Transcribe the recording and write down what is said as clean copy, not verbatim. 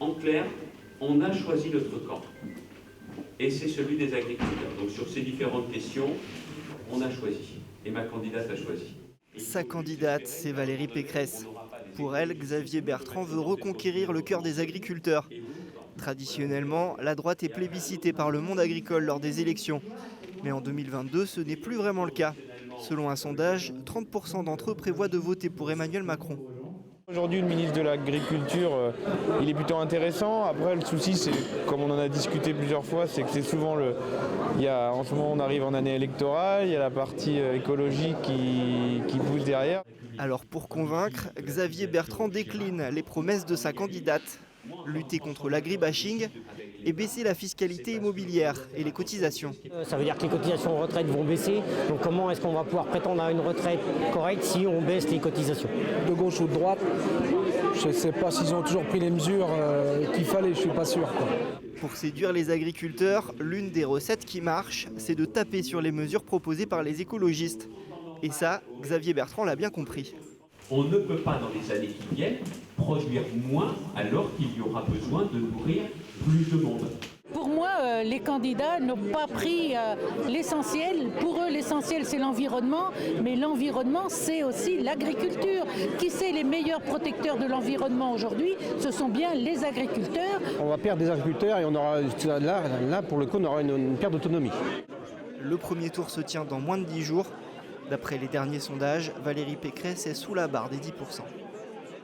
En clair, on a choisi notre camp. Et c'est celui des agriculteurs. Donc sur ces différentes questions, on a choisi. Et ma candidate a choisi. Sa candidate, c'est Valérie Pécresse. Pour elle, Xavier Bertrand veut reconquérir le cœur des agriculteurs. Traditionnellement, la droite est plébiscitée par le monde agricole lors des élections. Mais en 2022, ce n'est plus vraiment le cas. Selon un sondage, 30% d'entre eux prévoient de voter pour Emmanuel Macron. Aujourd'hui, le ministre de l'Agriculture, il est plutôt intéressant. Après, le souci, c'est, comme on en a discuté plusieurs fois, c'est que c'est souvent en ce moment, on arrive en année électorale, il y a la partie écologique qui pousse derrière. Alors pour convaincre, Xavier Bertrand décline les promesses de sa candidate. Lutter contre l'agribashing et baisser la fiscalité immobilière et les cotisations. Ça veut dire que les cotisations retraite vont baisser. Donc comment est-ce qu'on va pouvoir prétendre à une retraite correcte si on baisse les cotisations? De gauche ou de droite, je ne sais pas s'ils ont toujours pris les mesures qu'il fallait, je ne suis pas sûr. Pour séduire les agriculteurs, l'une des recettes qui marche, c'est de taper sur les mesures proposées par les écologistes. Et ça, Xavier Bertrand l'a bien compris. On ne peut pas, dans les années qui viennent, produire moins alors qu'il y aura besoin de nourrir plus de monde. Pour moi, les candidats n'ont pas pris l'essentiel. Pour eux, l'essentiel, c'est l'environnement. Mais l'environnement, c'est aussi l'agriculture. Qui c'est les meilleurs protecteurs de l'environnement aujourd'hui? Ce sont bien les agriculteurs. On va perdre des agriculteurs et on aura là pour le coup, on aura une perte d'autonomie. Le premier tour se tient dans moins de 10 jours. D'après les derniers sondages, Valérie Pécresse est sous la barre des 10%.